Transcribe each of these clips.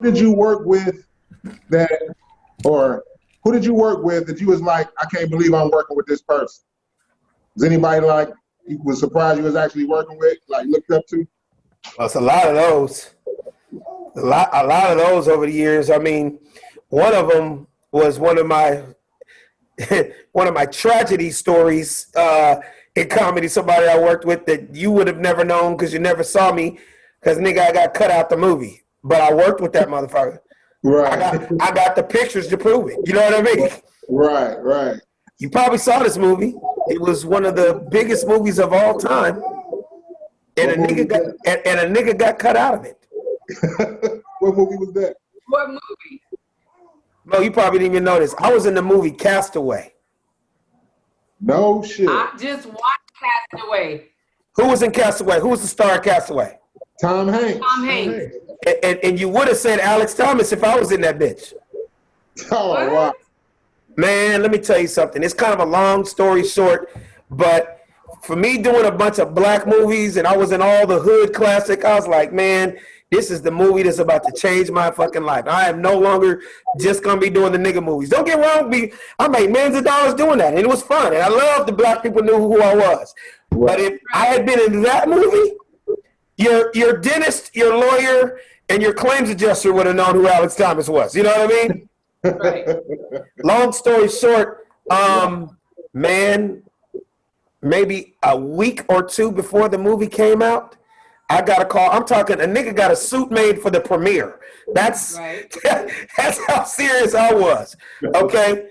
did you work with that, or who did you work with that you was like, I can't believe I'm working with this person? Is anybody like you was surprised you was actually working with, like looked up to? Well, it's a lot of those. A lot of those over the years. I mean, one of them was one of my tragedy stories in comedy. Somebody I worked with that you would have never known because you never saw me, because nigga, I got cut out the movie, but I worked with that motherfucker. Right. I got the pictures to prove it. You know what I mean? Right. You probably saw this movie. It was one of the biggest movies of all time, and a nigga got cut out of it. What movie was that? What movie? No, you probably didn't even know this. I was in the movie Castaway. No shit. I just watched Castaway. Who was in Castaway? Who was the star of Castaway? Tom Hanks. Tom Hanks. And you would have said Alex Thomas if I was in that bitch. Oh, What? wow. Man, let me tell you something. It's kind of a long story short, but for me doing a bunch of black movies and I was in all the hood classic, I was like, man, this is the movie that's about to change my fucking life. I am no longer just going to be doing the nigga movies. Don't get wrong. I made millions of dollars doing that, and it was fun. And I loved the black people knew who I was. Right. But if I had been in that movie, your dentist, your lawyer, and your claims adjuster would have known who Alex Thomas was. You know what I mean? Right. Long story short, man, maybe a week or two before the movie came out, I got a call. I'm talking, a nigga got a suit made for the premiere. That's right. That's how serious I was. Okay.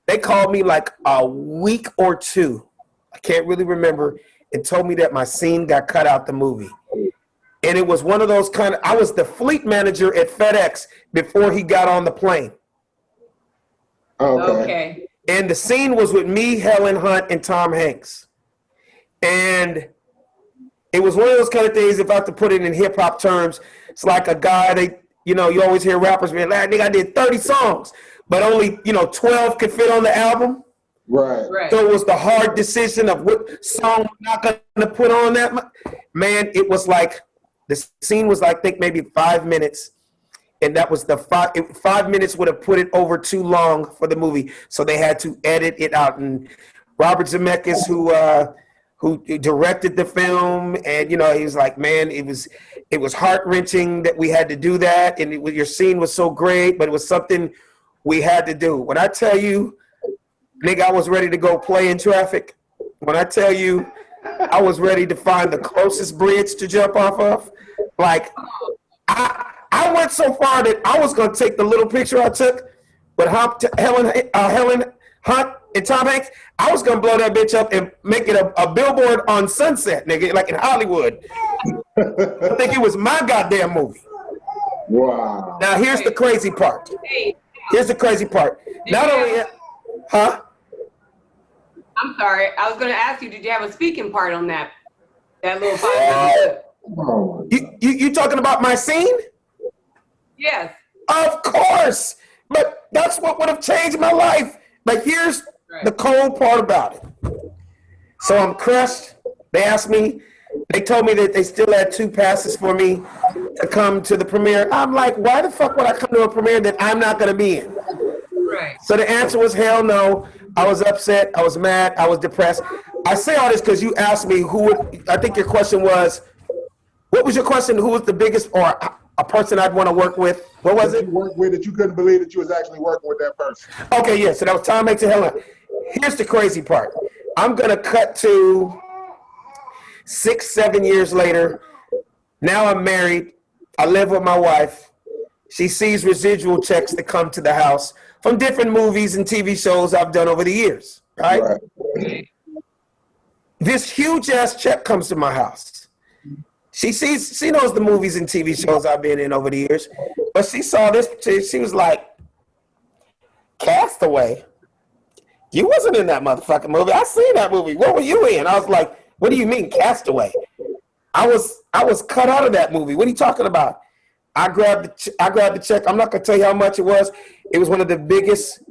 They called me like a week or two, I can't really remember, and told me that my scene got cut out the movie. And it was one of those kind of, I was the fleet manager at FedEx before he got on the plane. Okay. And the scene was with me, Helen Hunt, and Tom Hanks. And it was one of those kind of things, if I have to put it in hip hop terms, it's like a guy, you always hear rappers being like, nigga, I did 30 songs, but only, 12 could fit on the album. Right. So it was the hard decision of what song I'm not going to put on that. Man, it was like, the scene was like, I think maybe 5 minutes. And that was the 5 minutes would have put it over too long for the movie. So they had to edit it out. And Robert Zemeckis, who directed the film, and he was like, man, it was heart-wrenching that we had to do that, and your scene was so great, but it was something we had to do. When I tell you, nigga, I was ready to go play in traffic. When I tell you, I was ready to find the closest bridge to jump off of. Like, I went so far that I was going to take the little picture I took with Helen Hunt and Tom Hanks. I was going to blow that bitch up and make it a billboard on Sunset, nigga, like in Hollywood. I think it was my goddamn movie. Wow. Now, here's the crazy part. Here's the crazy part. Not only, huh? I'm sorry. I was going to ask you, did you have a speaking part on that little 5 minutes? You talking about my scene? Yes. Of course. But that's what would have changed my life. But here's the cold part about it. So I'm crushed. They told me that they still had 2 passes for me to come to the premiere. I'm like, why the fuck would I come to a premiere that I'm not going to be in? Right. So the answer was hell no. I was upset. I was mad. I was depressed. I say all this because you asked me I think your question was, what was your question? Who was the biggest or a person I'd want to work with? What was it? You worked with that you couldn't believe that you was actually working with that person. Okay, yeah. So that was Tom Hanks and Helen. Here's the crazy part. I'm going to cut to 6-7 years later. Now I'm married. I live with my wife. She sees residual checks that come to the house from different movies and TV shows I've done over the years, right? This huge ass check comes to my house. She knows the movies and TV shows I've been in over the years, but she saw this. She was like, Castaway? You wasn't in that motherfucking movie. I seen that movie. What were you in? I was like, what do you mean Castaway? I was cut out of that movie. What are you talking about? I grabbed the check. I'm not gonna tell you how much it was. It was one of the biggest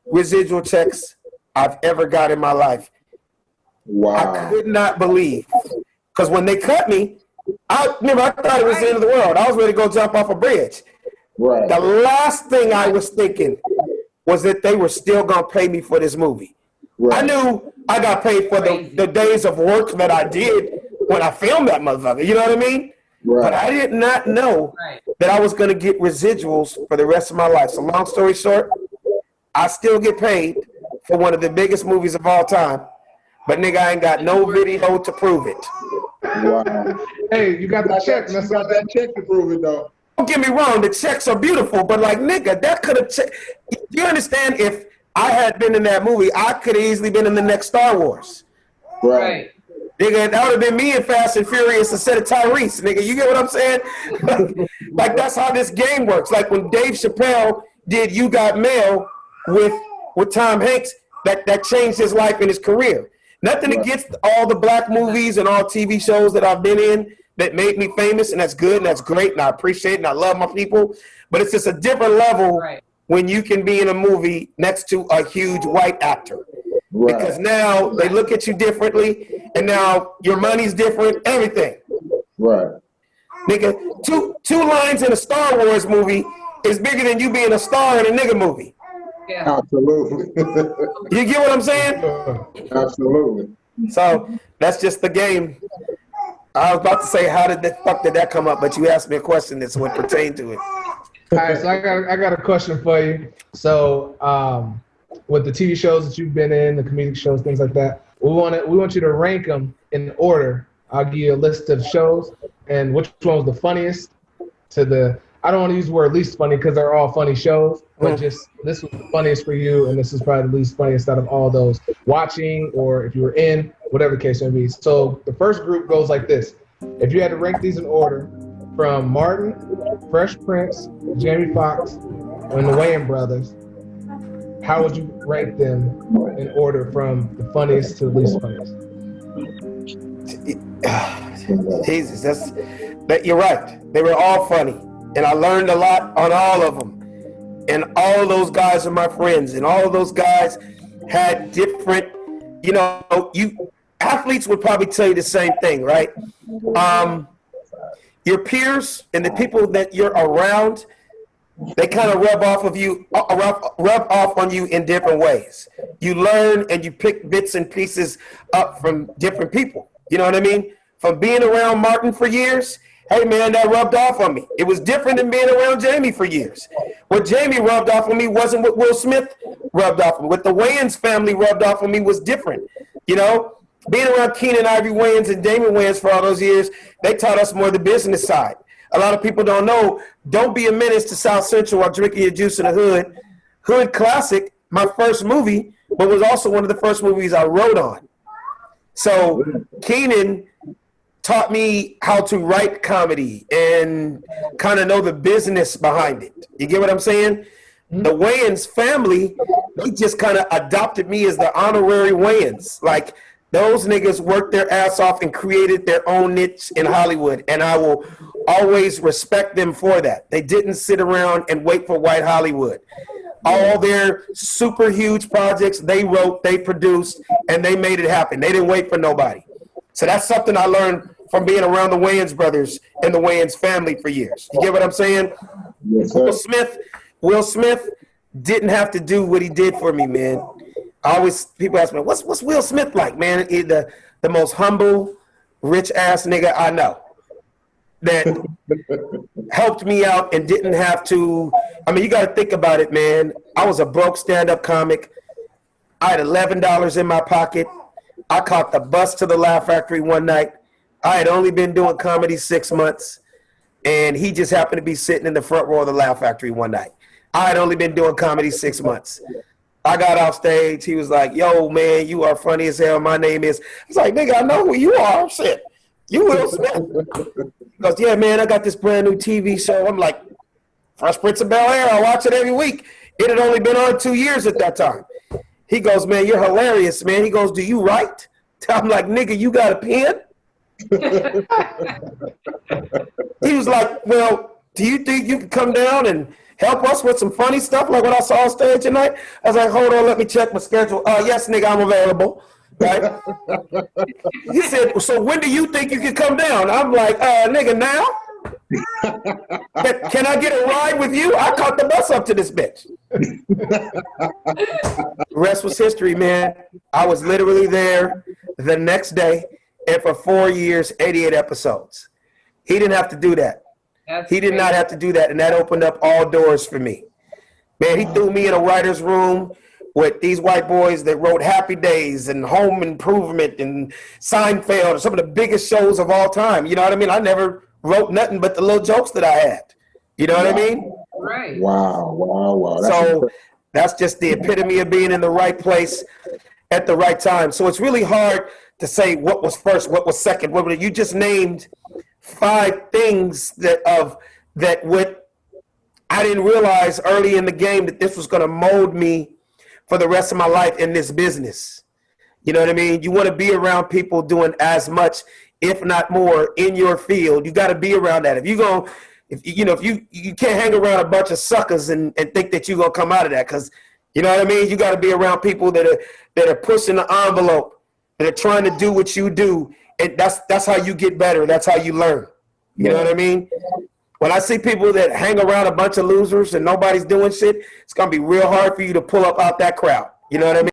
residual checks I've ever got in my life. Wow. I could not believe, because when they cut me, I thought it was the end of the world. I was ready to go jump off a bridge. Right. The last thing I was thinking was that they were still going to pay me for this movie. Right. I knew I got paid for the days of work that I did when I filmed that motherfucker. You know what I mean? Right. But I did not know that I was going to get residuals for the rest of my life. So long story short, I still get paid for one of the biggest movies of all time. But nigga, I ain't got no video to prove it. Wow. Hey, you got the check. You got that check to prove it, though. Don't get me wrong, the checks are beautiful, but like, nigga, that could have. You understand? If I had been in that movie, I could have easily been in the next Star Wars. Right. Nigga, that would have been me in Fast and Furious instead of Tyrese. Nigga, you get what I'm saying? Like that's how this game works. Like when Dave Chappelle did You Got Mail with Tom Hanks, that changed his life and his career. Nothing against all the black movies and all TV shows that I've been in that made me famous, and that's good and that's great, and I appreciate it and I love my people. But it's just a different level when you can be in a movie next to a huge white actor. Right. Because now they look at you differently, and now your money's different, everything. Right. Nigga, two lines in a Star Wars movie is bigger than you being a star in a nigga movie. Yeah. Absolutely. You get what I'm saying? Absolutely. So that's just the game. I was about to say, how did the fuck did that come up? But you asked me a question that's what pertained to it. All right, so I got a question for you. So, with the TV shows that you've been in, the comedic shows, things like that, we want you to rank them in order. I'll give you a list of shows and which one was the funniest to the. I don't want to use the word least funny because they're all funny shows, but just this was the funniest for you, and this is probably the least funniest out of all those watching, or if you were in, whatever the case may be. So the first group goes like this. If you had to rank these in order, from Martin, Fresh Prince, Jamie Foxx, and the Wayans brothers, how would you rank them in order from the funniest to the least funniest? Jesus, you're right. They were all funny. And I learned a lot on all of them. And all of those guys are my friends. And all of those guys had different, athletes would probably tell you the same thing, right? Your peers and the people that you're around, they kind of rub off on you in different ways. You learn and you pick bits and pieces up from different people. You know what I mean? From being around Martin for years, hey man, that rubbed off on me. It was different than being around Jamie for years. What Jamie rubbed off on me wasn't what Will Smith rubbed off on me. What the Wayans family rubbed off on me was different. Being around Keenan Ivory Wayans and Damon Wayans for all those years, they taught us more the business side. A lot of people don't know, don't be a menace to South Central while drinking your juice in the hood. Hood Classic, my first movie, but was also one of the first movies I wrote on. So Keenan taught me how to write comedy and kind of know the business behind it. You get what I'm saying? The Wayans family, they just kind of adopted me as the honorary Wayans. Like, those niggas worked their ass off and created their own niche in Hollywood, and I will always respect them for that. They didn't sit around and wait for white Hollywood. All their super huge projects, they wrote, they produced, and they made it happen. They didn't wait for nobody. So that's something I learned from being around the Wayans brothers and the Wayans family for years. You get what I'm saying? Yes, Will Smith didn't have to do what he did for me, man. People ask me, what's Will Smith like, man? He's the most humble, rich ass nigga I know that helped me out and didn't have to. I mean, you got to think about it, man. I was a broke stand-up comic. I had $11 in my pocket. I caught the bus to the Laugh Factory one night. I had only been doing comedy 6 months, and he just happened to be sitting in the front row of the Laugh Factory one night. I had only been doing comedy 6 months. I got off stage. He was like, yo, man, you are funny as hell. My name is. I was like, nigga, I know who you are. Shit. You Will Smith. He goes, yeah, man, I got this brand new TV show. I'm like, Fresh Prince of Bel-Air. I watch it every week. It had only been on 2 years at that time. He goes, man, you're hilarious, man. He goes, do you write? I'm like, nigga, you got a pen? He was like, well, do you think you can come down and help us with some funny stuff like what I saw on stage tonight? I was like, hold on, let me check my schedule. Yes, nigga, I'm available. right? He said, so when do you think you can come down? I'm like, nigga, now? Can I get a ride with you? I caught the bus up to this bitch. The rest was history, man. I was literally there the next day, and for 4 years, 88 episodes. He didn't have to do that. He did not have to do that, and that opened up all doors for me. Man, he threw me in a writer's room with these white boys that wrote Happy Days and Home Improvement and Seinfeld and some of the biggest shows of all time. You know what I mean? I never wrote nothing but the little jokes that I had. You know what I mean? Right. Wow. That's just the epitome of being in the right place at the right time. So it's really hard to say what was first, what was second. You just named 5 things that I didn't realize early in the game that this was going to mold me for the rest of my life in this business. You know what I mean? You want to be around people doing as much, if not more, in your field. You got to be around that. If you can't hang around a bunch of suckers and think that you're gonna come out of that, because you know what I mean. You got to be around people that are pushing the envelope, that are trying to do what you do, and that's how you get better. That's how you learn. You know what I mean? When I see people that hang around a bunch of losers and nobody's doing shit, it's gonna be real hard for you to pull up out that crowd. You know what I mean?